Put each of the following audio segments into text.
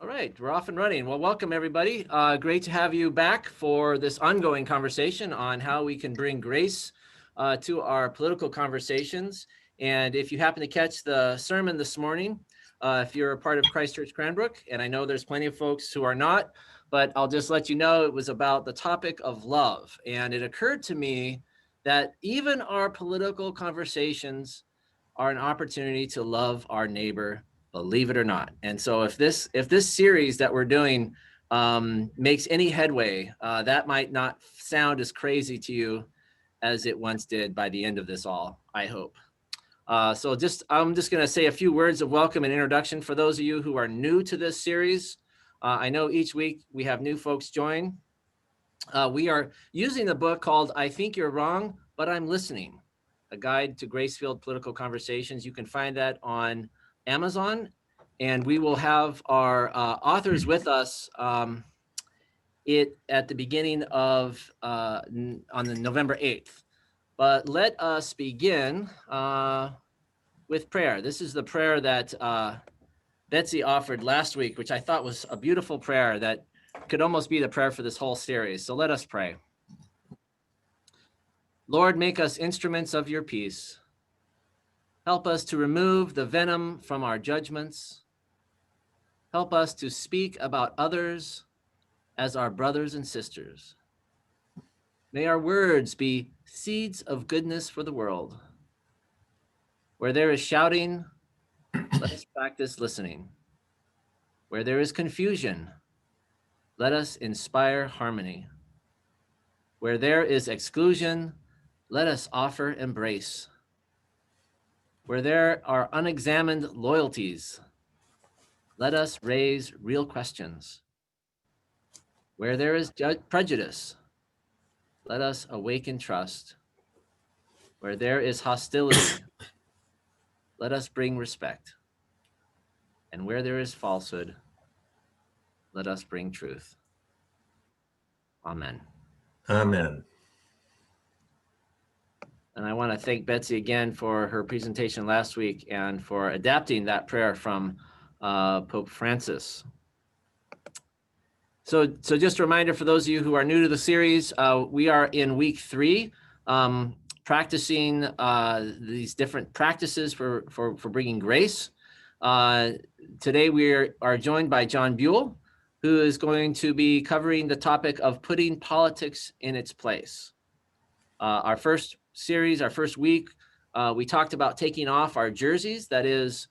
All right, we're off and running. Well, welcome everybody. Great to have you back for this ongoing conversation on how we can bring grace to our political conversations. And if you happen to catch the sermon this morning, if you're a part of Christ Church Cranbrook, and I know there's plenty of folks who are not, but I'll just let you know it was about the topic of love. And it occurred to me that even our political conversations are an opportunity to love our neighbor, believe it or not. And so if this series that we're doing makes any headway, that might not sound as crazy to you as it once did by the end of this all, I hope. So I'm just going to say a few words of welcome and introduction for those of you who are new to this series. I know each week we have new folks join. We are using the book called I Think You're Wrong, But I'm Listening, a guide to grace-filled political conversations. You can find that on Amazon, and we will have our authors with us at the beginning of on the November 8th. But let us begin with prayer. This is the prayer that Betsy offered last week, which I thought was a beautiful prayer that could almost be the prayer for this whole series. So let us pray. Lord, make us instruments of your peace. Help us to remove the venom from our judgments. Help us to speak about others as our brothers and sisters. May our words be seeds of goodness for the world. Where there is shouting, let us practice listening. Where there is confusion, let us inspire harmony. Where there is exclusion, let us offer embrace. Where there are unexamined loyalties, let us raise real questions. Where there is prejudice, let us awaken trust. Where there is hostility, let us bring respect. And where there is falsehood, let us bring truth. Amen. Amen. And I want to thank Betsy again for her presentation last week and for adapting that prayer from Pope Francis. So just a reminder for those of you who are new to the series, we are in week 3, practicing these different practices for bringing grace. Today we are joined by John Buell, who is going to be covering the topic of putting politics in its place. Our first series, our first week, we talked about taking off our jerseys, that is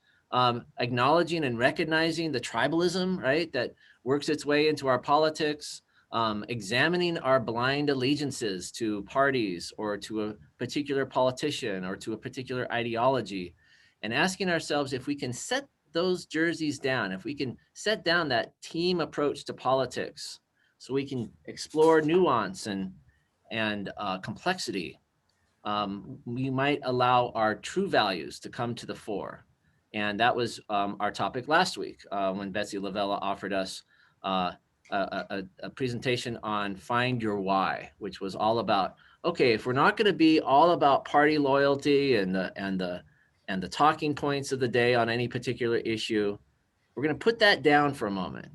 acknowledging and recognizing the tribalism, right, that works its way into our politics, examining our blind allegiances to parties or to a particular politician or to a particular ideology, and asking ourselves if we can set those jerseys down, if we can set down that team approach to politics so we can explore nuance and complexity, we might allow our true values to come to the fore. And that was our topic last week when Betsy Lavella offered us a presentation on Find Your Why, which was all about, okay, if we're not going to be all about party loyalty and the talking points of the day on any particular issue, we're going to put that down for a moment.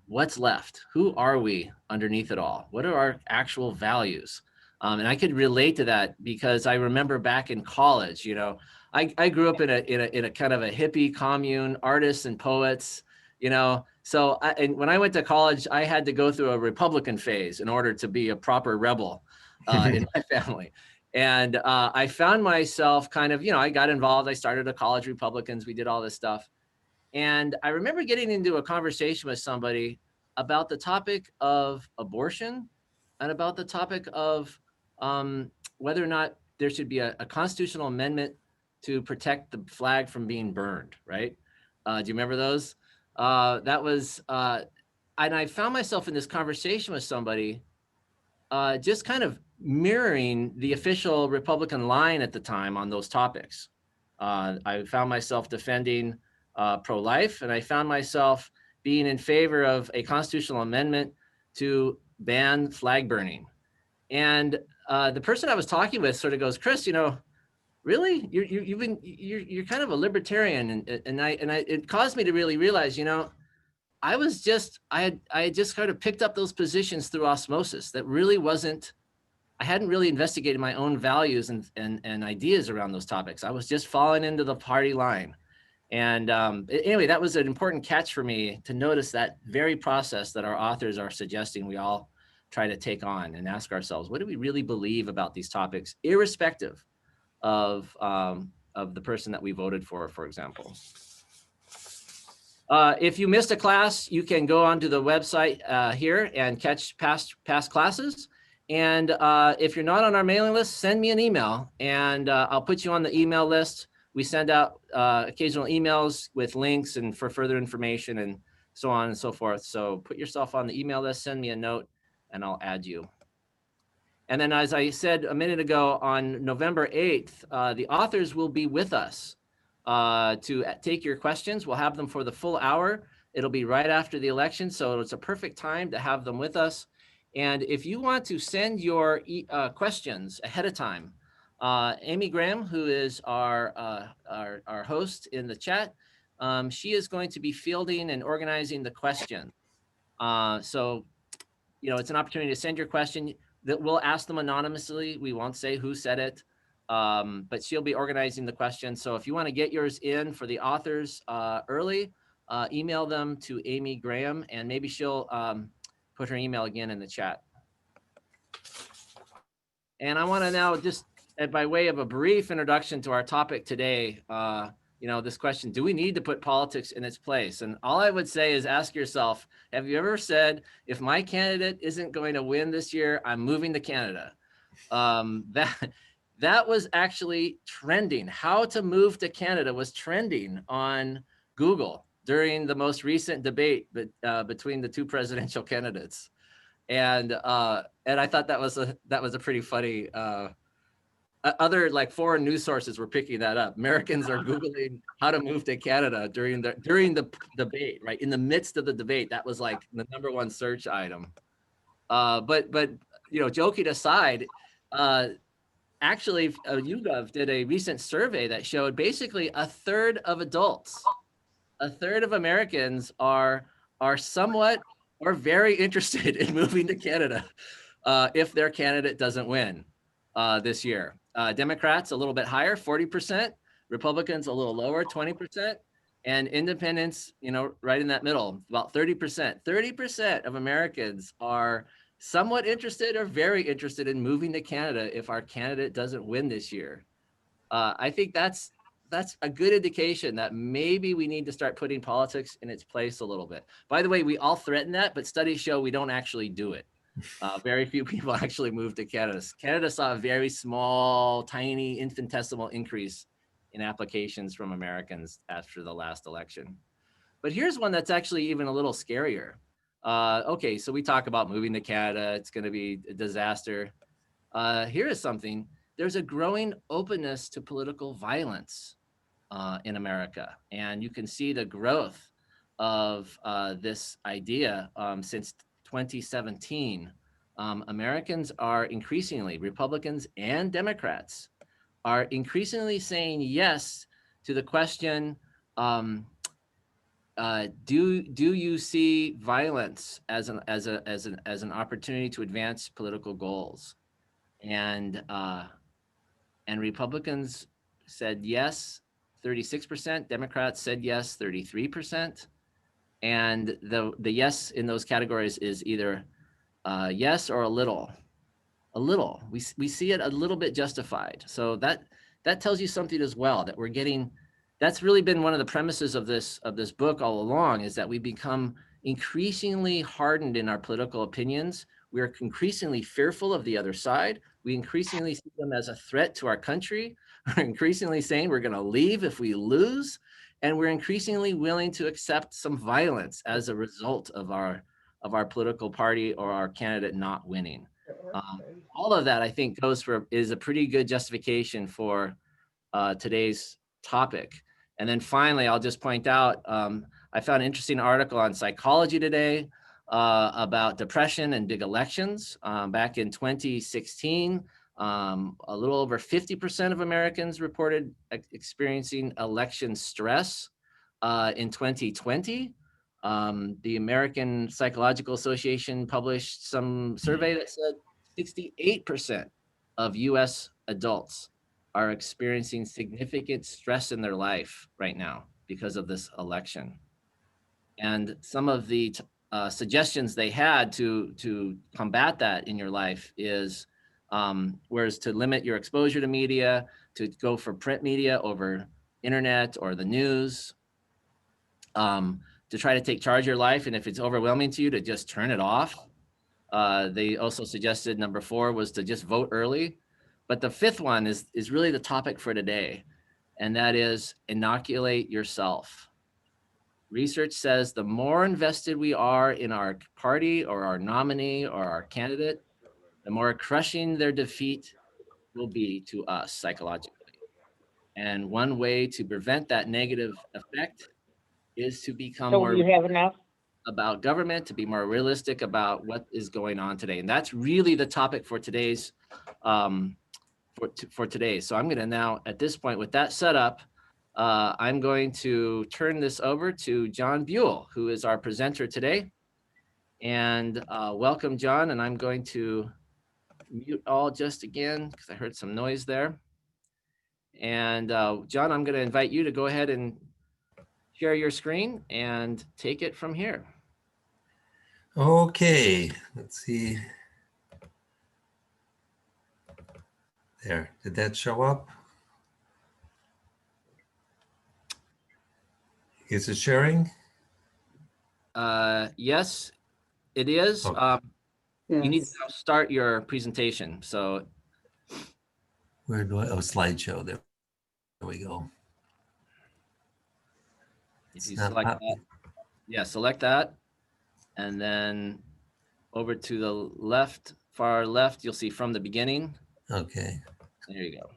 What's left? Who are we underneath it all? What are our actual values? And I could relate to that because I remember back in college, you know, I grew up in a kind of a hippie commune, artists and poets, you know. So and when I went to college, I had to go through a Republican phase in order to be a proper rebel in my family. And I found myself kind of, you know, I got involved. I started a college Republicans. We did all this stuff. And I remember getting into a conversation with somebody about the topic of abortion and about the topic of whether or not there should be a constitutional amendment to protect the flag from being burned, right? Do you remember those? That was, and I found myself in this conversation with somebody just kind of mirroring the official Republican line at the time on those topics. I found myself defending pro-life, and I found myself being in favor of a constitutional amendment to ban flag burning. And the person I was talking with sort of goes, Chris, you know, really, you're kind of a libertarian, and it caused me to really realize, you know, I had just kind of picked up those positions through osmosis. That really wasn't, I hadn't really investigated my own values and ideas around those topics. I was just falling into the party line. And anyway, that was an important catch for me to notice that very process that our authors are suggesting we all try to take on and ask ourselves, what do we really believe about these topics, irrespective of the person that we voted for example. If you missed a class, you can go onto the website here and catch past classes. And if you're not on our mailing list, send me an email and I'll put you on the email list. We send out occasional emails with links and for further information and so on and so forth. So put yourself on the email list, send me a note, and I'll add you. And then, as I said a minute ago, on November 8th, the authors will be with us to take your questions. We'll have them for the full hour. It'll be right after the election, so it's a perfect time to have them with us. And if you want to send your questions ahead of time, Amy Graham, who is our host in the chat, she is going to be fielding and organizing the question. So, you know, it's an opportunity to send your question. That we'll ask them anonymously. We won't say who said it, but she'll be organizing the question. So if you want to get yours in for the authors early, email them to Amy Graham, and maybe she'll put her email again in the chat. And I want to now just, by way of a brief introduction to our topic today, you know, this question, do we need to put politics in its place? And all I would say is ask yourself, have you ever said, if my candidate isn't going to win this year, I'm moving to Canada? That was actually trending. How to move to Canada was trending on Google during the most recent debate between the two presidential candidates. And I thought that was a pretty funny, other like foreign news sources were picking that up. Americans are Googling how to move to Canada during the debate, right? In the midst of the debate, that was like the #1 search item. But you know, joking aside, actually, YouGov did a recent survey that showed basically a third of adults, a third of Americans are somewhat or very interested in moving to Canada if their candidate doesn't win this year. Democrats a little bit higher, 40%, Republicans a little lower, 20%, and independents, you know, right in that middle, about 30%. 30% of Americans are somewhat interested or very interested in moving to Canada if our candidate doesn't win this year. I think that's a good indication that maybe we need to start putting politics in its place a little bit. By the way, we all threaten that, but studies show we don't actually do it. Very few people actually moved to Canada. Canada saw a very small, tiny, infinitesimal increase in applications from Americans after the last election. But here's one that's actually even a little scarier. Okay, so we talk about moving to Canada. It's going to be a disaster. Here is something. There's a growing openness to political violence in America. And you can see the growth of this idea since 2017. Americans are increasingly, Republicans and Democrats, are increasingly saying yes to the question, do you see violence as an opportunity to advance political goals? And Republicans said yes, 36%. Democrats said yes, 33%. And the yes in those categories is either yes or a little. We see it a little bit justified. So that tells you something as well, that we're getting. That's really been one of the premises of this book all along, is that we become increasingly hardened in our political opinions. We're increasingly fearful of the other side. We increasingly see them as a threat to our country. We're increasingly saying we're going to leave if we lose. And we're increasingly willing to accept some violence as a result of our political party or our candidate not winning. All of that, I think, is a pretty good justification for today's topic. And then finally, I'll just point out, I found an interesting article on Psychology Today about depression and big elections. Back in 2016, a little over 50% of Americans reported experiencing election stress. In 2020, The American Psychological Association published some survey that said 68% of US adults are experiencing significant stress in their life right now because of this election. And some of the suggestions they had to combat that in your life is whereas to limit your exposure to media, to go for print media over internet or the news, to try to take charge of your life. And if it's overwhelming to you, to just turn it off. They also suggested number 4 was to just vote early. But the 5th one is really the topic for today. And that is inoculate yourself. Research says the more invested we are in our party or our nominee or our candidate, the more crushing their defeat will be to us psychologically. And one way to prevent that negative effect is to become So more you have enough? about government, to be more realistic about what is going on today. And that's really the topic for today's for today. So I'm going to now, at this point, with that set up, I'm going to turn this over to John Buell, who is our presenter today. And welcome, John. And I'm going to mute all just again because I heard some noise there. And John, I'm going to invite you to go ahead and share your screen and take it from here. Okay, let's see. There, did that show up? Is it sharing? Yes, it is. Okay. You need to now start your presentation. So Where do I, oh, slideshow, there we go. if you select that, yeah, select that. And then over to the left, far left, you'll see from the beginning. Okay. There you go.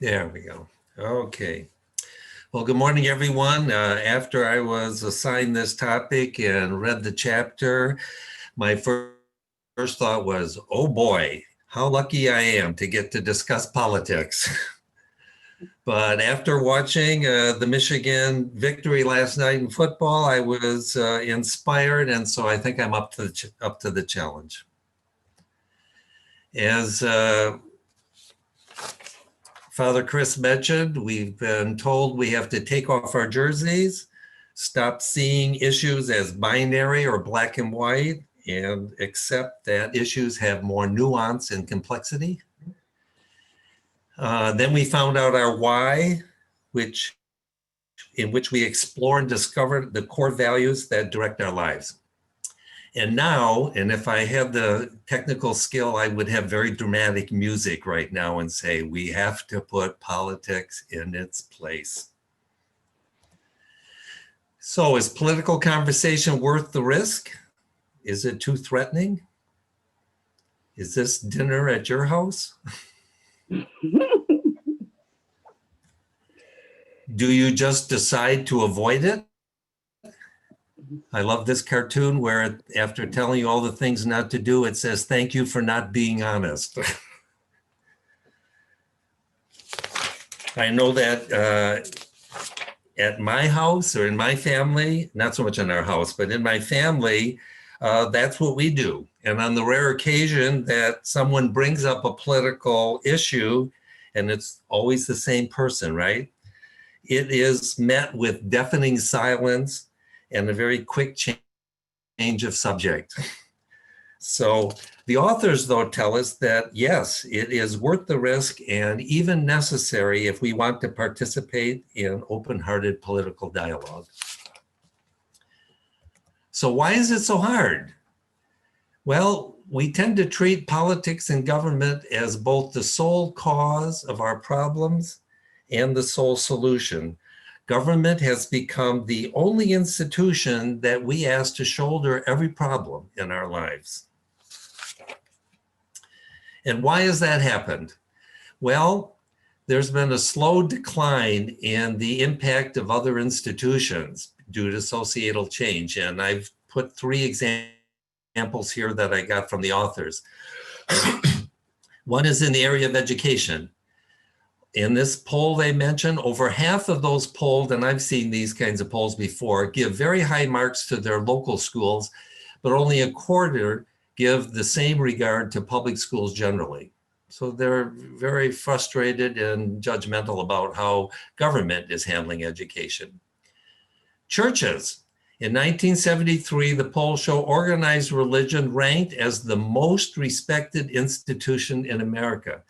There we go. Okay. Well, good morning, everyone. After I was assigned this topic and read the chapter, my first thought was, oh boy, how lucky I am to get to discuss politics. But after watching the Michigan victory last night in football, I was inspired, and so I think I'm up to the challenge. As Father Chris mentioned, we've been told we have to take off our jerseys, stop seeing issues as binary or black and white, and accept that issues have more nuance and complexity. Then we found out our why, in which we explore and discover the core values that direct our lives. And now, and if I had the technical skill, I would have very dramatic music right now and say, we have to put politics in its place. So is political conversation worth the risk? Is it too threatening? Is this dinner at your house? Do you just decide to avoid it? I love this cartoon where after telling you all the things not to do, it says, thank you for not being honest. I know that at my house or in my family, not so much in our house, but in my family, that's what we do. And on the rare occasion that someone brings up a political issue, and it's always the same person, right? It is met with deafening silence and a very quick change of subject. So the authors, though, tell us that, yes, it is worth the risk and even necessary if we want to participate in open-hearted political dialogue. So why is it so hard? Well, we tend to treat politics and government as both the sole cause of our problems and the sole solution. Government has become the only institution that we ask to shoulder every problem in our lives. And why has that happened? Well, there's been a slow decline in the impact of other institutions due to societal change. And I've put 3 examples here that I got from the authors. One is in the area of education. in this poll they mentioned, over half of those polled, and I've seen these kinds of polls before, give very high marks to their local schools, but only a quarter give the same regard to public schools generally. So they're very frustrated and judgmental about how government is handling education. Churches. In 1973, the polls show organized religion ranked as the most respected institution in America,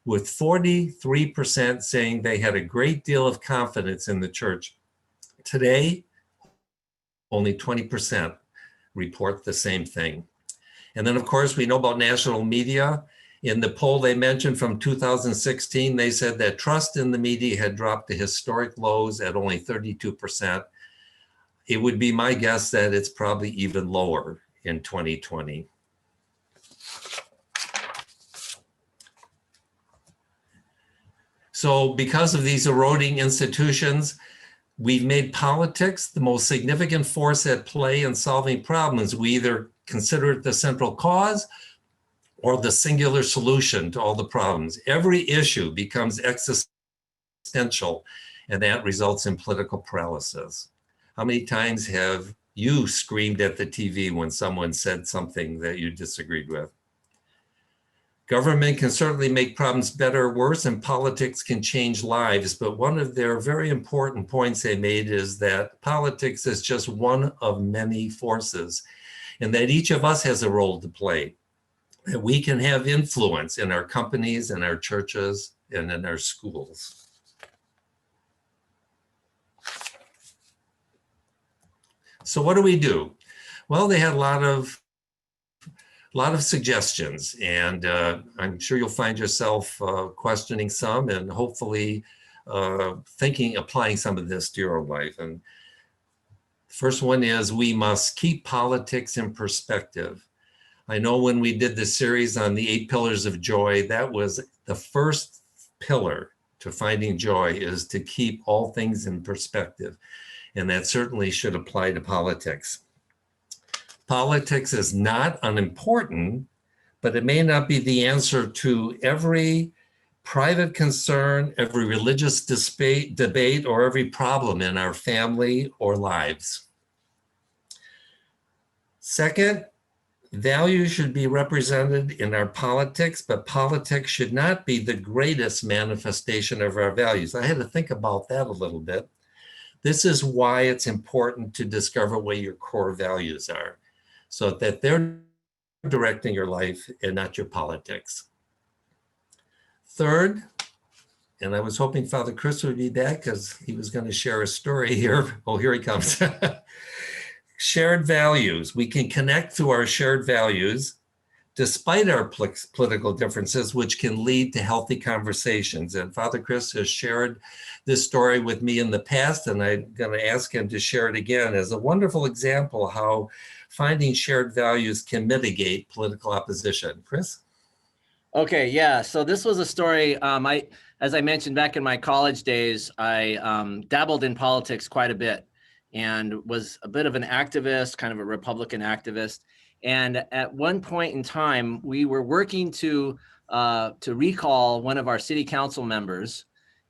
with 43% saying they had a great deal of confidence in the church. Today, only 20% report the same thing. And then, of course, we know about national media. In the poll they mentioned from 2016, they said that trust in the media had dropped to historic lows at only 32%. It would be my guess that it's probably even lower in 2020. So because of these eroding institutions, we've made politics the most significant force at play in solving problems. We either consider it the central cause or the singular solution to all the problems. Every issue becomes existential, and that results in political paralysis. How many times have you screamed at the TV when someone said something that you disagreed with? Government can certainly make problems better or worse, and politics can change lives. But one of their very important points they made is that politics is just one of many forces, and that each of us has a role to play. That we can have influence in our companies, in our churches, and in our schools. So what do we do? Well, they had a lot of suggestions, and I'm sure you'll find yourself questioning some and hopefully applying some of this to your own life. And first one is we must keep politics in perspective. I know when we did the series on the 8 pillars of joy, that was the first pillar to finding joy, is to keep all things in perspective. And that certainly should apply to politics. Politics is not unimportant, but it may not be the answer to every private concern, every religious debate, or every problem in our family or lives. Second, values should be represented in our politics, but politics should not be the greatest manifestation of our values. I had to think about that a little bit. This is why it's important to discover what your core values are, so that they're directing your life and not your politics. Third, and I was hoping Father Chris would be back because he was going to share a story here. Oh, here he comes. Shared values. We can connect to our shared values despite our political differences, which can lead to healthy conversations. And Father Chris has shared this story with me in the past, and I'm going to ask him to share it again as a wonderful example of how finding shared values can mitigate political opposition. Chris? Okay, yeah. So this was a story. As I mentioned, back in my college days, I dabbled in politics quite a bit and was a bit of an activist, kind of a Republican activist. And at one point in time, we were working to recall one of our city council members.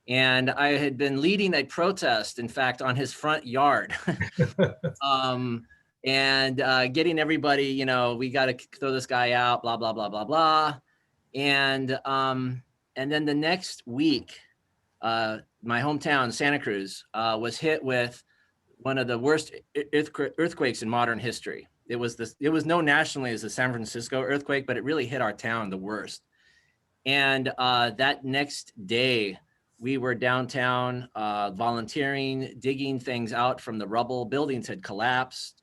And I had been leading a protest, in fact, on his front yard. And getting everybody, you know, we got to throw this guy out, blah, blah, blah, blah, blah. And then the next week, my hometown, Santa Cruz, was hit with one of the worst earthquakes in modern history. It was known nationally as the San Francisco earthquake, but it really hit our town the worst. And that next day, we were downtown volunteering, digging things out from the rubble. Buildings had collapsed.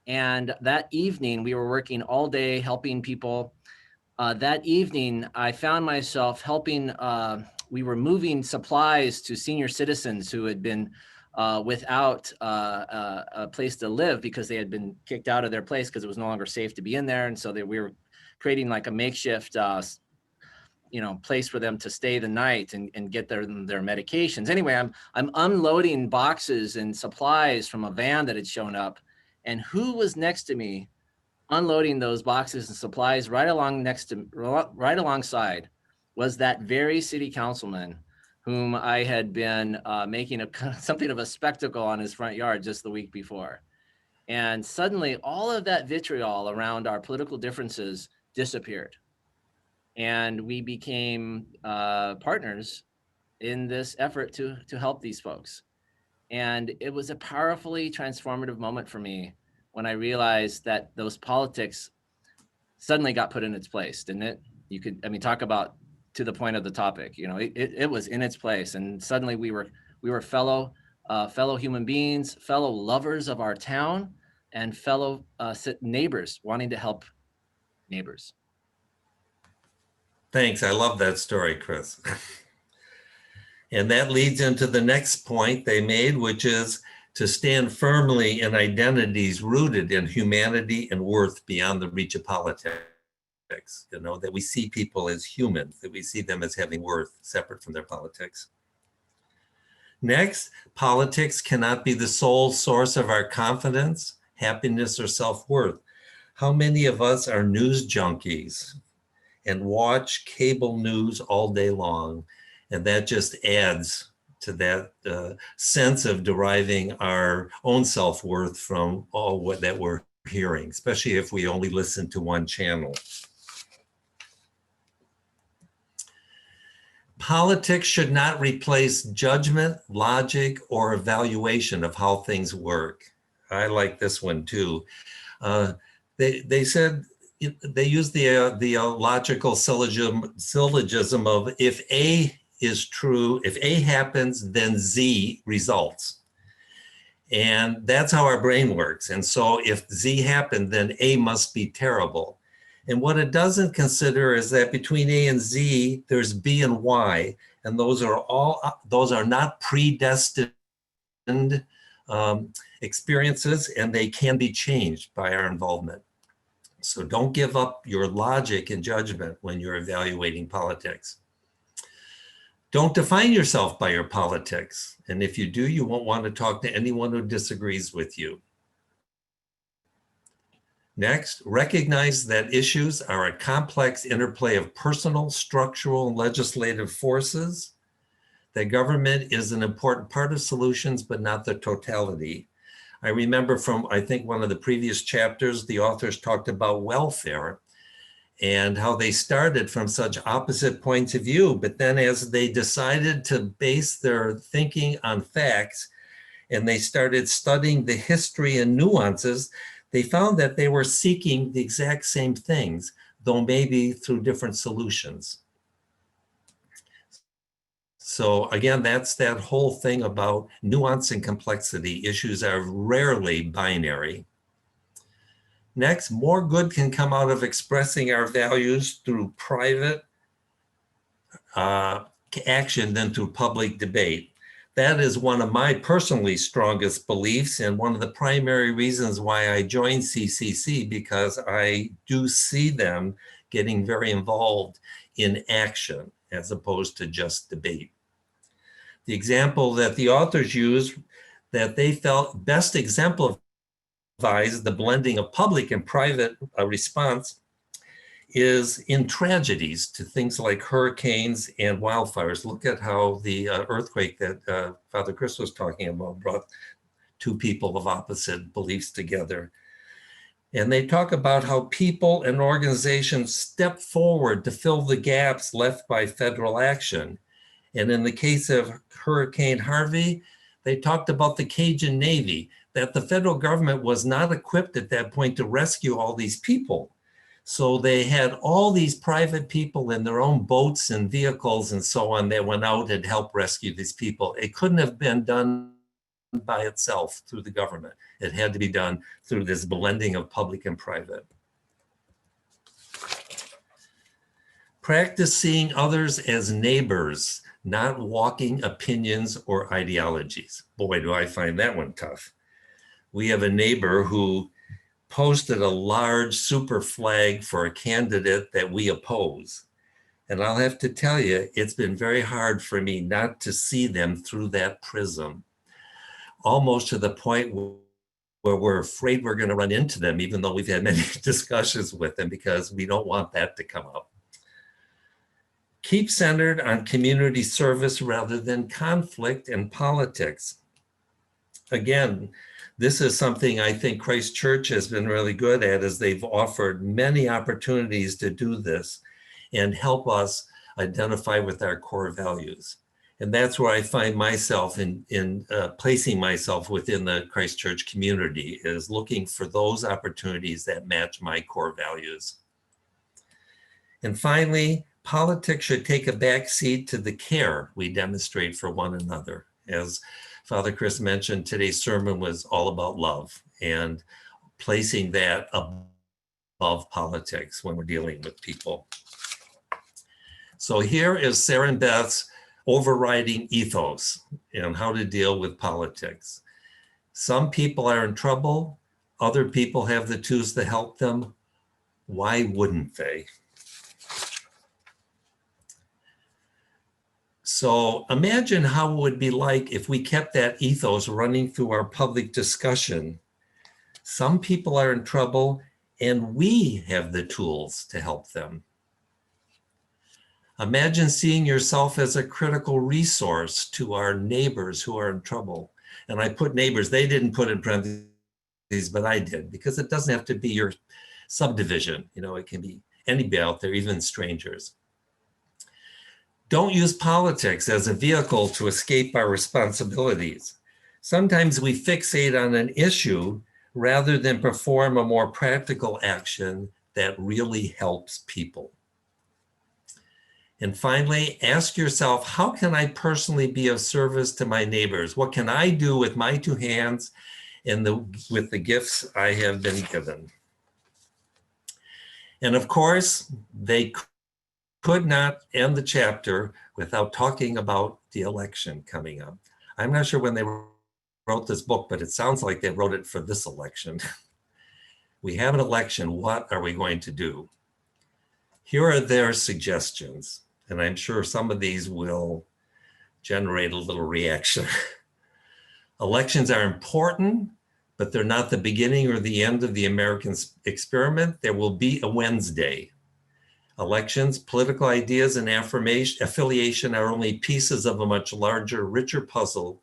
And that evening, we were working all day helping people. That evening, I found myself helping. We were moving supplies to senior citizens who had been without a place to live because they had been kicked out of their place because it was no longer safe to be in there. And so we were creating like a makeshift place for them to stay the night and get their medications. Anyway, I'm unloading boxes and supplies from a van that had shown up. And who was next to me unloading those boxes and supplies right alongside was that very city councilman whom I had been making something of a spectacle on his front yard just the week before. And suddenly all of that vitriol around our political differences disappeared. And we became partners in this effort to help these folks. And it was a powerfully transformative moment for me when I realized that those politics suddenly got put in its place, didn't it? You could, I mean, talk about to the point of the topic, you know, it was in its place. And suddenly we were fellow human beings, fellow lovers of our town, and fellow neighbors wanting to help neighbors. Thanks. I love that story, Chris. And that leads into the next point they made, which is to stand firmly in identities rooted in humanity and worth beyond the reach of politics. You know, that we see people as humans, that we see them as having worth separate from their politics. Next, politics cannot be the sole source of our confidence, happiness, or self-worth. How many of us are news junkies and watch cable news all day long? And that just adds to that sense of deriving our own self-worth from all what that we're hearing, especially if we only listen to one channel. Politics should not replace judgment, logic, or evaluation of how things work. I like this one too. They said, they used the logical syllogism of if A is true, if A happens, then Z results. And that's how our brain works. And so if Z happened, then A must be terrible. And what it doesn't consider is that between A and Z, there's B and Y, and those are not predestined experiences, and they can be changed by our involvement. So don't give up your logic and judgment when you're evaluating politics. Don't define yourself by your politics. And if you do, you won't want to talk to anyone who disagrees with you. Next, recognize that issues are a complex interplay of personal, structural, and legislative forces. That government is an important part of solutions, but not the totality. I remember from, I think, one of the previous chapters, the authors talked about welfare and how they started from such opposite points of view. But then as they decided to base their thinking on facts and they started studying the history and nuances, they found that they were seeking the exact same things, though maybe through different solutions. So again, that's that whole thing about nuance and complexity. Issues are rarely binary. Next, more good can come out of expressing our values through private action than through public debate. That is one of my personally strongest beliefs and one of the primary reasons why I joined CCC, because I do see them getting very involved in action as opposed to just debate. The example that the authors use that they felt best exemplifies the blending of public and private response is in tragedies to things like hurricanes and wildfires. Look at how the earthquake that Father Chris was talking about brought two people of opposite beliefs together. And they talk about how people and organizations step forward to fill the gaps left by federal action. And in the case of Hurricane Harvey, they talked about the Cajun Navy, that the federal government was not equipped at that point to rescue all these people. So they had all these private people in their own boats and vehicles and so on that went out and helped rescue these people. It couldn't have been done by itself through the government. It had to be done through this blending of public and private. Practice seeing others as neighbors, not walking opinions or ideologies. Boy, do I find that one tough. We have a neighbor who posted a large super flag for a candidate that we oppose. And I'll have to tell you, it's been very hard for me not to see them through that prism, almost to the point where we're afraid we're going to run into them, even though we've had many discussions with them, because we don't want that to come up. Keep centered on community service rather than conflict and politics. Again, this is something I think Christ Church has been really good at, as they've offered many opportunities to do this and help us identify with our core values. And that's where I find myself in placing myself within the Christ Church community, is looking for those opportunities that match my core values. And finally, politics should take a back seat to the care we demonstrate for one another. As Father Chris mentioned, today's sermon was all about love and placing that above politics when we're dealing with people. So here is Sarah and Beth's overriding ethos and how to deal with politics. Some people are in trouble. Other people have the tools to help them. Why wouldn't they? So imagine how it would be like if we kept that ethos running through our public discussion. Some people are in trouble and we have the tools to help them. Imagine seeing yourself as a critical resource to our neighbors who are in trouble. And I put neighbors, they didn't put in parentheses, but I did, because it doesn't have to be your subdivision. You know, it can be anybody out there, even strangers. Don't use politics as a vehicle to escape our responsibilities. Sometimes we fixate on an issue rather than perform a more practical action that really helps people. And finally, ask yourself, how can I personally be of service to my neighbors? What can I do with my two hands and with the gifts I have been given? And of course, they could not end the chapter without talking about the election coming up. I'm not sure when they wrote this book, but it sounds like they wrote it for this election. We have an election. What are we going to do? Here are their suggestions, and I'm sure some of these will generate a little reaction. Elections are important, but they're not the beginning or the end of the American experiment. There will be a Wednesday. Elections, political ideas, and affiliation are only pieces of a much larger, richer puzzle.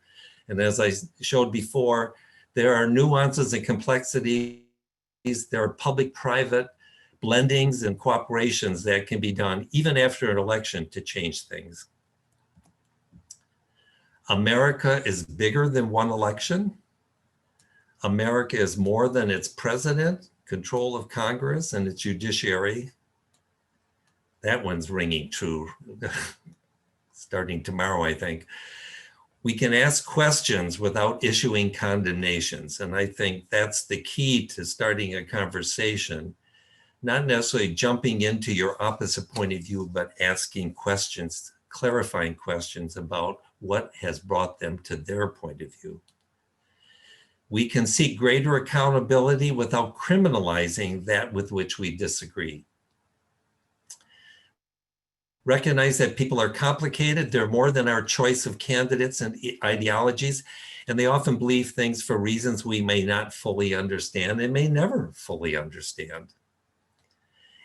And as I showed before, there are nuances and complexities. There are public-private blendings and cooperations that can be done even after an election to change things. America is bigger than one election. America is more than its president, control of Congress, and its judiciary. That one's ringing true starting tomorrow, I think. We can ask questions without issuing condemnations. And I think that's the key to starting a conversation, not necessarily jumping into your opposite point of view, but asking questions, clarifying questions about what has brought them to their point of view. We can seek greater accountability without criminalizing that with which we disagree. Recognize that people are complicated. They're more than our choice of candidates and ideologies, and they often believe things for reasons we may not fully understand and may never fully understand.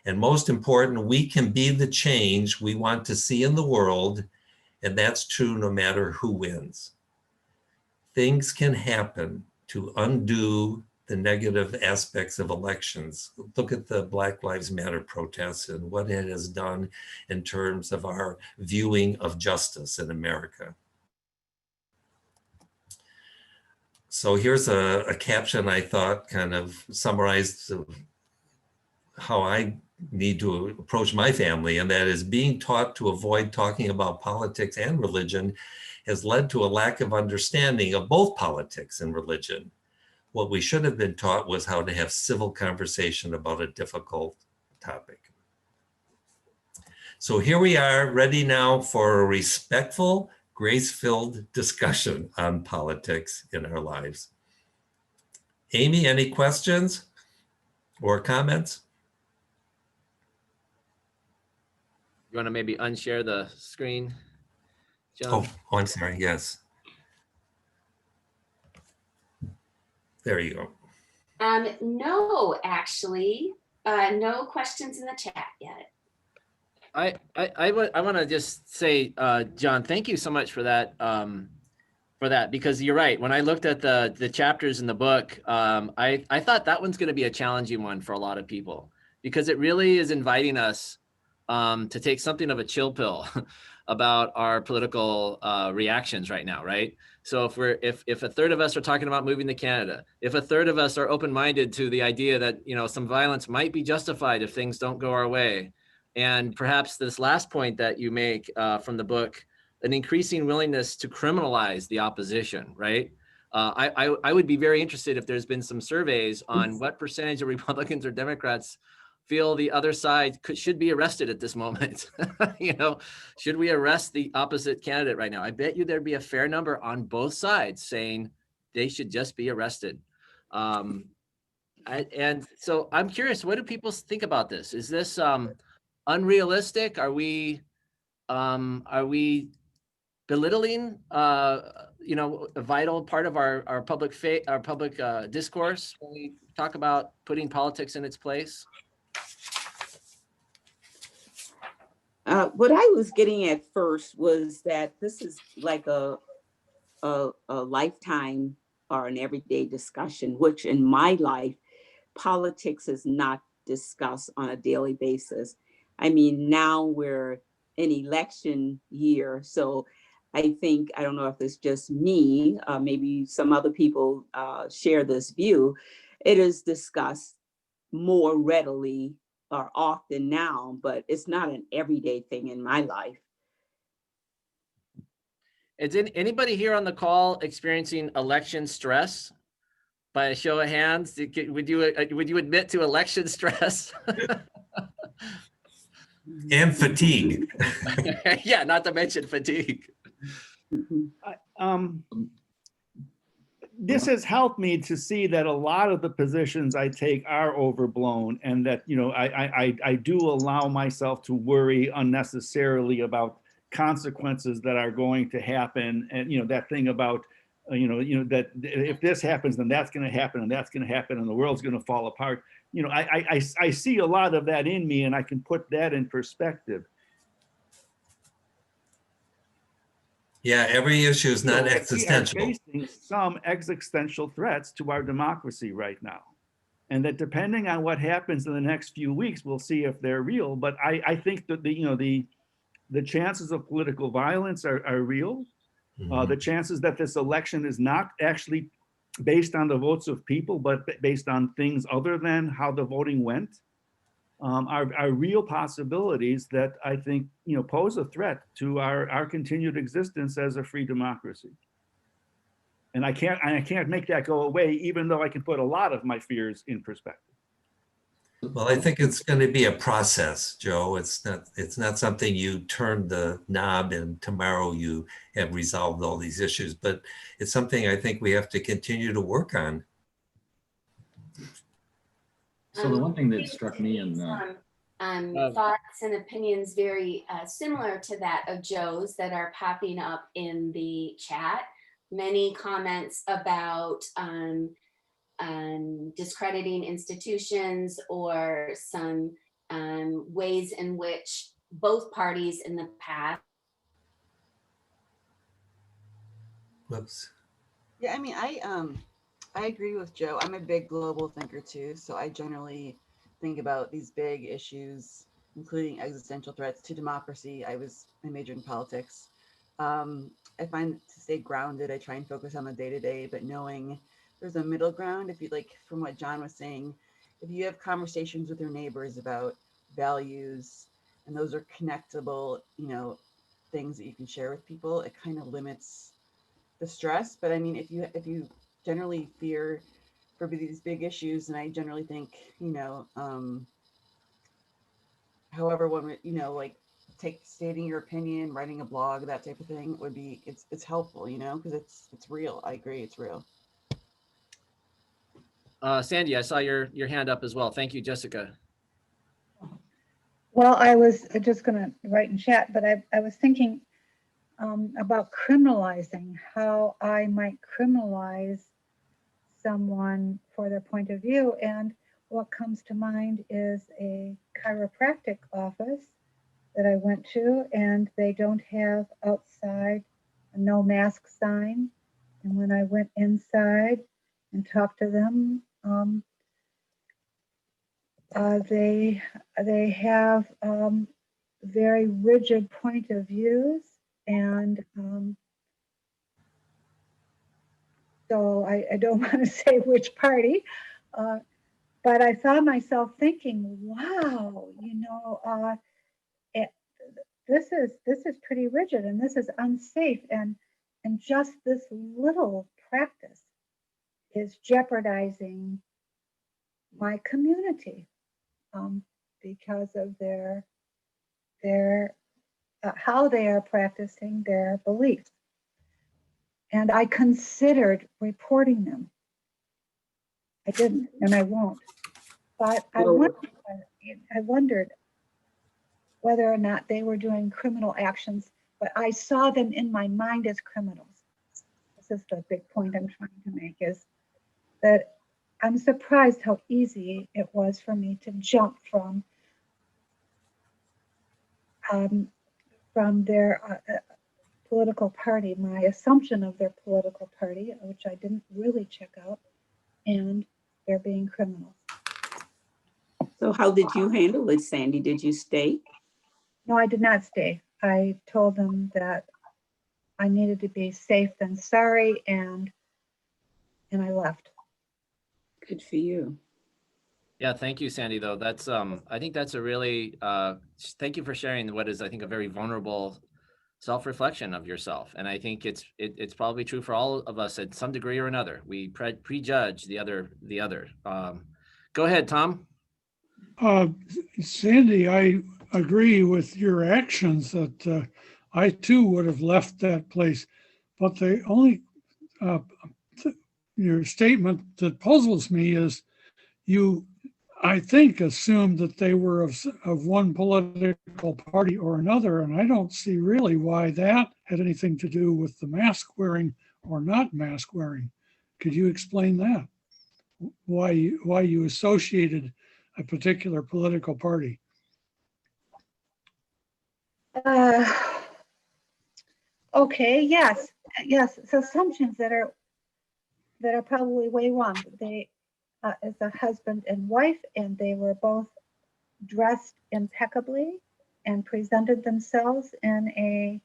And most important, we can be the change we want to see in the world, and that's true no matter who wins. Things can happen to undo the negative aspects of elections. Look at the Black Lives Matter protests and what it has done in terms of our viewing of justice in America. So here's a caption I thought kind of summarized how I need to approach my family, and that is, being taught to avoid talking about politics and religion has led to a lack of understanding of both politics and religion. What we should have been taught was how to have civil conversation about a difficult topic. So here we are, ready now for a respectful, grace-filled discussion on politics in our lives. Amy, any questions or comments? You want to maybe unshare the screen, John? Oh, I'm sorry, yes. There you go. No, actually, no questions in the chat yet. I want to just say, John, thank you so much for that. Because you're right. When I looked at the chapters in the book, I thought that one's going to be a challenging one for a lot of people because it really is inviting us to take something of a chill pill about our political reactions right now, right? So if a third of us are talking about moving to Canada, if a third of us are open-minded to the idea that some violence might be justified if things don't go our way, and perhaps this last point that you make from the book, an increasing willingness to criminalize the opposition, right? I would be very interested if there's been some surveys on what percentage of Republicans or Democrats feel the other side should be arrested at this moment. Should we arrest the opposite candidate right now? I bet you there'd be a fair number on both sides saying they should just be arrested. And so I'm curious, what do people think about this? Is this unrealistic? Are we belittling a vital part of our public discourse when we talk about putting politics in its place? What I was getting at first was that this is like a lifetime or an everyday discussion, which in my life, politics is not discussed on a daily basis. I mean, now we're in election year, so I think, I don't know if it's just me, maybe some other people share this view, it is discussed more readily or often now, but it's not an everyday thing in my life. Is anybody here on the call experiencing election stress? By a show of hands, would you admit to election stress? And fatigue. Yeah, not to mention fatigue. This has helped me to see that a lot of the positions I take are overblown, and that I do allow myself to worry unnecessarily about consequences that are going to happen, and that thing about that if this happens, then that's going to happen, and that's going to happen, and the world's going to fall apart. I see a lot of that in me, and I can put that in perspective. Yeah, every issue is not existential. We are facing some existential threats to our democracy right now. And that depending on what happens in the next few weeks, we'll see if they're real. But I think that the chances of political violence are real. The chances that this election is not actually based on the votes of people, but based on things other than how the voting went, are real possibilities that I think pose a threat to our continued existence as a free democracy. And I can't make that go away, even though I can put a lot of my fears in perspective. Well, I think it's going to be a process, Joe. It's not something you turn the knob and tomorrow you have resolved all these issues, but it's something I think we have to continue to work on. So the one thing that struck me in thoughts and opinions very similar to that of Joe's that are popping up in the chat. Many comments about discrediting institutions, or some ways in which both parties in the past. Whoops. Yeah, I mean, I agree with Joe. I'm a big global thinker too, so I generally think about these big issues, including existential threats to democracy. I majored in politics. I find to stay grounded, I try and focus on the day-to-day, but knowing there's a middle ground. If you like, from what John was saying, if you have conversations with your neighbors about values, and those are connectable, things that you can share with people, it kind of limits the stress. But I mean, if you generally fear for these big issues, and I generally think, however one, like stating your opinion, writing a blog, that type of thing would be, it's helpful, because it's real. I agree, it's real. Sandy, I saw your hand up as well. Thank you, Jessica. Well, I was just going to write in chat, but I was thinking about criminalizing, how I might criminalize someone for their point of view. And what comes to mind is a chiropractic office that I went to, and they don't have outside a no mask sign. And when I went inside and talked to them, they have very rigid point of views, and so I don't want to say which party, but I found myself thinking, wow, this is pretty rigid, and this is unsafe, and just this little practice is jeopardizing my community because of their how they are practicing their beliefs. And I considered reporting them. I didn't, and I won't. But I wondered whether or not they were doing criminal actions, but I saw them in my mind as criminals. This is the big point I'm trying to make, is that I'm surprised how easy it was for me to jump from their political party, my assumption of their political party, which I didn't really check out, and they're being criminals. So how did you handle it, Sandy? Did you stay? No, I did not stay. I told them that I needed to be safe and sorry, and I left. Good for you. Yeah, thank you, Sandy, though. That's I think that's a really thank you for sharing what is, I think, a very vulnerable self-reflection of yourself. And I think it's probably true for all of us at some degree or another. We prejudge the other. Go ahead, Tom. Sandy, I agree with your actions that I too would have left that place. But the only your statement that puzzles me is you, I think, assumed that they were of one political party or another, and I don't see really why that had anything to do with the mask wearing or not mask wearing. Could you explain that? Why you associated a particular political party? Okay, yes. It's assumptions that are probably way wrong. They, as a husband and wife, and they were both dressed impeccably and presented themselves in a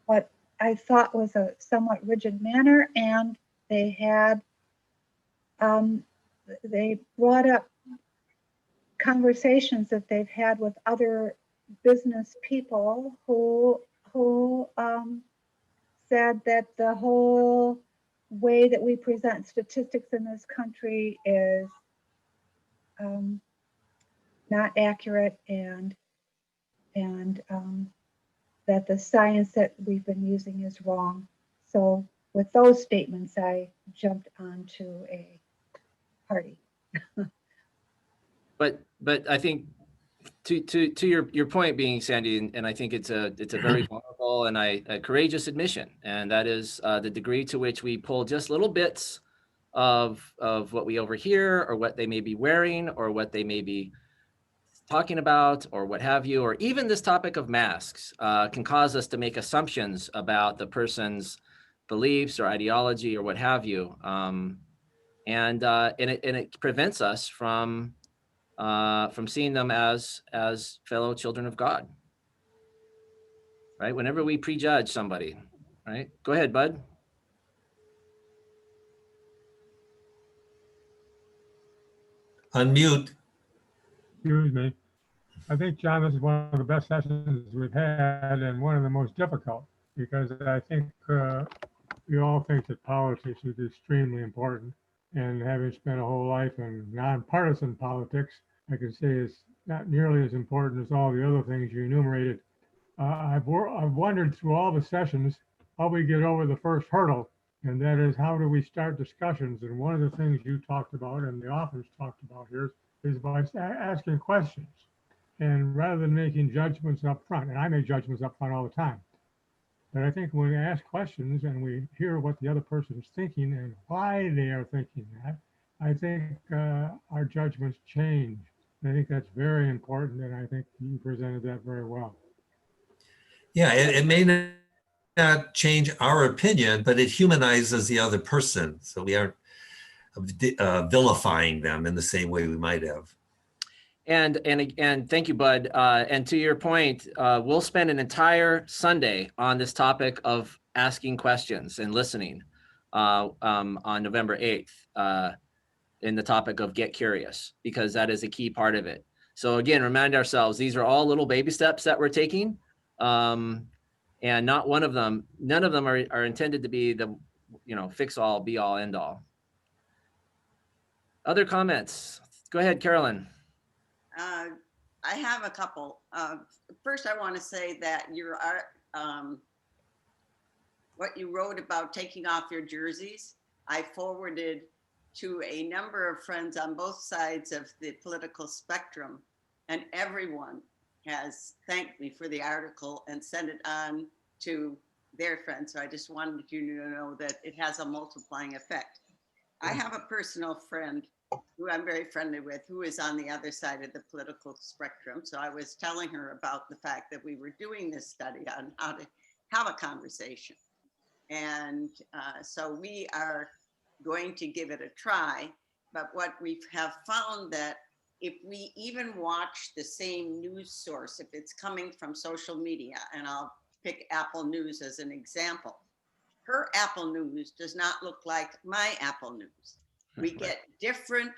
what I thought was a somewhat rigid manner, and they had they brought up conversations that they've had with other business people who said that the whole way that we present statistics in this country is not accurate, and that the science that we've been using is wrong. So with those statements, I jumped onto a party. But I think to your point being, Sandy, and I think it's a very vulnerable and a courageous admission, and that is the degree to which we pull just little bits of what we overhear, or what they may be wearing, or what they may be talking about, or what have you, or even this topic of masks can cause us to make assumptions about the person's beliefs or ideology or what have you, and it prevents us from seeing them as fellow children of God, right? Whenever we prejudge somebody, right? Go ahead, Bud. Unmute. Excuse me. I think, John, this is one of the best sessions we've had, and one of the most difficult, because I think we all think that politics is extremely important. And having spent a whole life in nonpartisan politics, I can say it's not nearly as important as all the other things you enumerated. I've wondered through all the sessions how we get over the first hurdle, and that is, how do we start discussions? And one of the things you talked about, and the authors talked about here, is by asking questions. And rather than making judgments up front, and I make judgments up front all the time, but I think when we ask questions and we hear what the other person is thinking and why they are thinking that, I think our judgments change. I think that's very important, and I think you presented that very well. Yeah, it may not change our opinion, but it humanizes the other person. So we aren't vilifying them in the same way we might have. And thank you, Bud. And to your point, we'll spend an entire Sunday on this topic of asking questions and listening on November 8th in the topic of Get Curious, because that is a key part of it. So again, remind ourselves, these are all little baby steps that we're taking. And not one of them, none of them are intended to be the, fix all, be all, end all. Other comments? Go ahead, Carolyn. I have a couple. First, I want to say that your art, what you wrote about taking off your jerseys, I forwarded to a number of friends on both sides of the political spectrum, and everyone has thanked me for the article and sent it on to their friends. So I just wanted you to know that it has a multiplying effect. I have a personal friend who I'm very friendly with, who is on the other side of the political spectrum. So I was telling her about the fact that we were doing this study on how to have a conversation. And so we are going to give it a try. But what we have found that if we even watch the same news source, if it's coming from social media, and I'll pick Apple News as an example, her Apple News does not look like my Apple News. We get different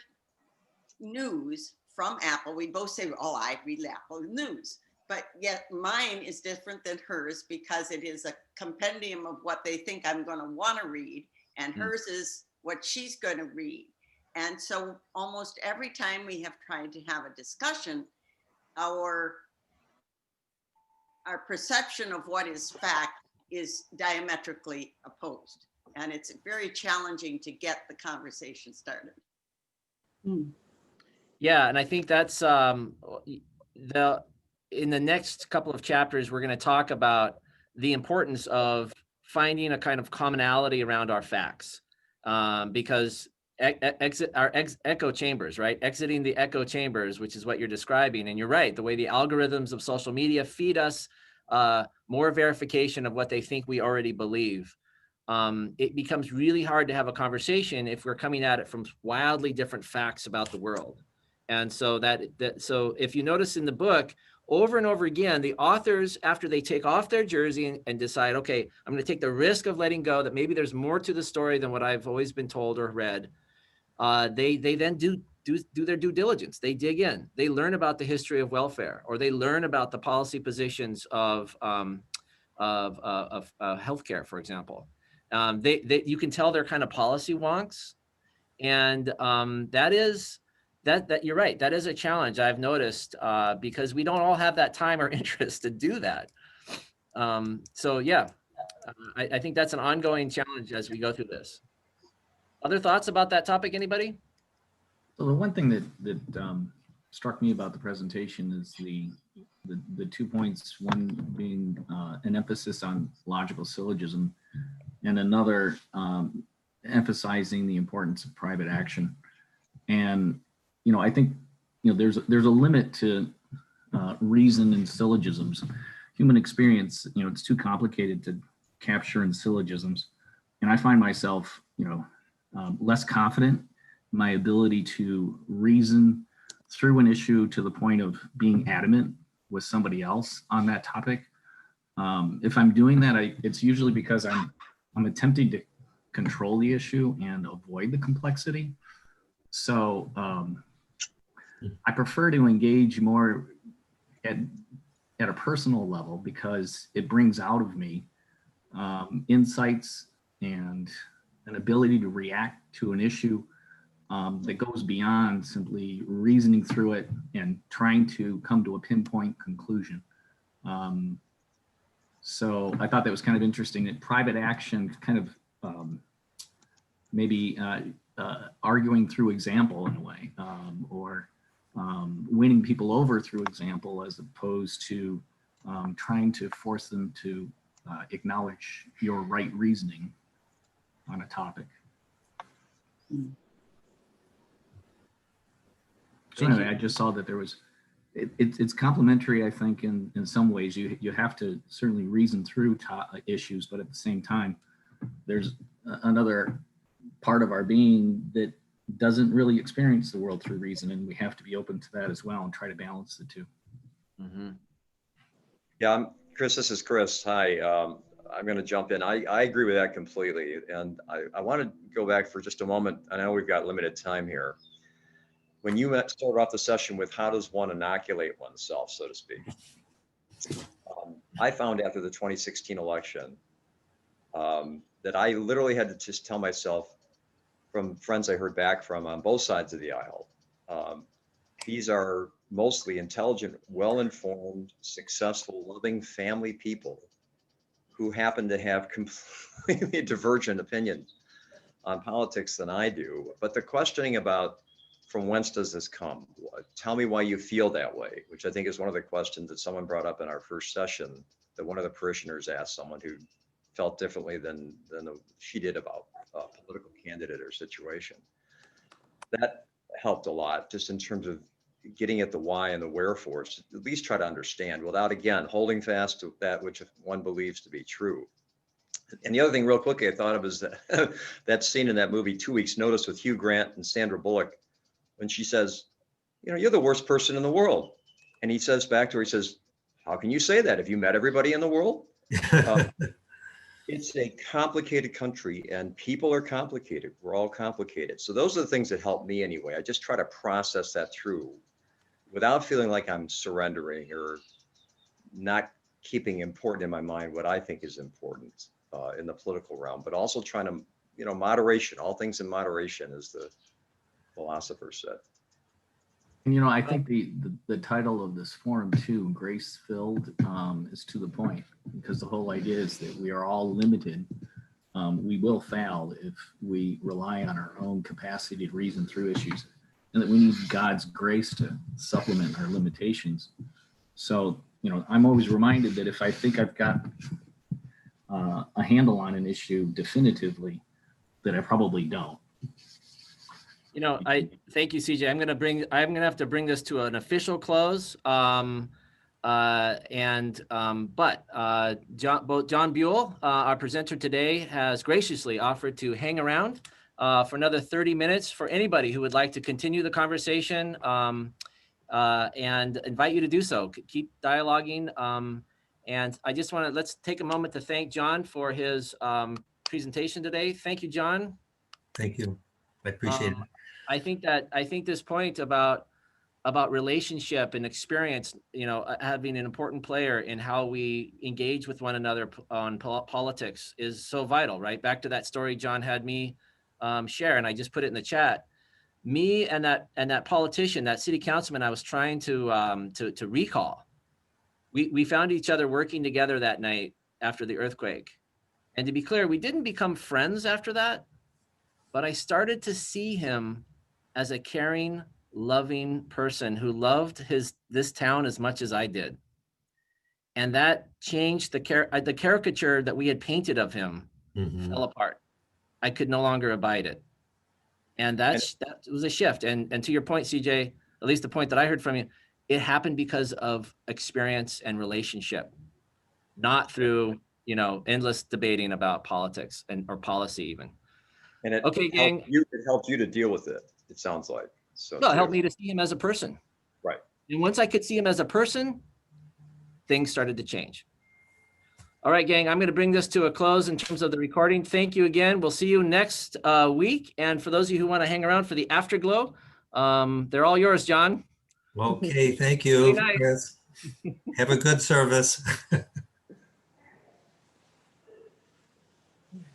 news from Apple. We both say, oh, I read Apple News, but yet mine is different than hers because it is a compendium of what they think I'm going to want to read, and hers is what she's going to read. And so almost every time we have tried to have a discussion, our perception of what is fact is diametrically opposed. And it's very challenging to get the conversation started. Yeah, and I think that's in the next couple of chapters, we're going to talk about the importance of finding a kind of commonality around our facts, because echo chambers, right? Exiting the echo chambers, which is what you're describing. And you're right, the way the algorithms of social media feed us more verification of what they think we already believe. It becomes really hard to have a conversation if we're coming at it from wildly different facts about the world. And so so if you notice in the book, over and over again, the authors, after they take off their jersey and decide, okay, I'm going to take the risk of letting go, that maybe there's more to the story than what I've always been told or read, they then do their due diligence. They dig in. They learn about the history of welfare, or they learn about the policy positions of healthcare, for example. You can tell they're kind of policy wonks, and that you're right. That is a challenge I've noticed because we don't all have that time or interest to do that. So yeah, I think that's an ongoing challenge as we go through this. Other thoughts about that topic, anybody? So the one thing that struck me about the presentation is the 2 points, one being an emphasis on logical syllogism, and another emphasizing the importance of private action. And I think there's a limit to reason and syllogisms. Human experience, it's too complicated to capture in syllogisms, and I find myself less confident in my ability to reason through an issue to the point of being adamant with somebody else on that topic. If I'm doing that, it's usually because I'm attempting to control the issue and avoid the complexity. So I prefer to engage more at a personal level because it brings out of me insights and an ability to react to an issue that goes beyond simply reasoning through it and trying to come to a pinpoint conclusion. So I thought that was kind of interesting that private action kind of maybe arguing through example in a way, or winning people over through example, as opposed to trying to force them to acknowledge your right reasoning on a topic. So anyway, I just saw that there was, it's complementary, I think, in some ways. You have to certainly reason through issues, but at the same time, there's another part of our being that doesn't really experience the world through reason, and we have to be open to that as well and try to balance the two. Mm-hmm. Yeah, Chris, this is Chris. Hi, I'm going to jump in. I agree with that completely. And I want to go back for just a moment. I know we've got limited time here. When you started off the session with how does one inoculate oneself, so to speak, I found after the 2016 election that I literally had to just tell myself, from friends I heard back from on both sides of the aisle, these are mostly intelligent, well-informed, successful, loving family people who happen to have completely divergent opinions on politics than I do. But the questioning about from whence does this come? Tell me why you feel that way, which I think is one of the questions that someone brought up in our first session, that one of the parishioners asked someone who felt differently than she did about a political candidate or situation. That helped a lot, just in terms of getting at the why and the wherefores, at least try to understand without, again, holding fast to that which one believes to be true. And the other thing real quickly I thought of is that that scene in that movie, 2 Weeks Notice, with Hugh Grant and Sandra Bullock, when she says, you know, you're the worst person in the world. And he says back to her, he says, how can you say that? Have you met everybody in the world? It's a complicated country and people are complicated. We're all complicated. So those are the things that help me anyway. I just try to process that through without feeling like I'm surrendering or not keeping important in my mind what I think is important in the political realm, but also trying to, you know, moderation, all things in moderation, as the philosopher said. And, you know, I think the title of this forum too, Grace Filled, is to the point, because the whole idea is that we are all limited. We will fail if we rely on our own capacity to reason through issues, and that we need God's grace to supplement our limitations. So, you know, I'm always reminded that if I think I've got a handle on an issue definitively, that I probably don't. You know, I thank you, CJ. I'm gonna have to bring this to an official close. John Buell, our presenter today, has graciously offered to hang around for another 30 minutes for anybody who would like to continue the conversation, and invite you to do so. Keep dialoguing. And I just let's take a moment to thank John for his presentation today. Thank you, John. Thank you. I appreciate it. I think this point about relationship and experience, you know, having an important player in how we engage with one another on politics is so vital, right? Back to that story John had me share, and I just put it in the chat. Me and that politician, that city councilman I was trying to recall, we found each other working together that night after the earthquake. And to be clear, we didn't become friends after that, but I started to see him as a caring, loving person who loved this town as much as I did. And that changed the caricature that we had painted of him. Fell apart. I could no longer abide it. And that was a shift. And to your point, CJ, at least the point that I heard from you, it happened because of experience and relationship, not through, you know, endless debating about politics or policy even. And it helped you to deal with it, it sounds like. So no, it helped me to see him as a person. Right. And once I could see him as a person, things started to change. All right, gang, I'm going to bring this to a close in terms of the recording. Thank you again. We'll see you next week. And for those of you who want to hang around for the afterglow, they're all yours, John. Okay, thank you, Chris. Have a good service.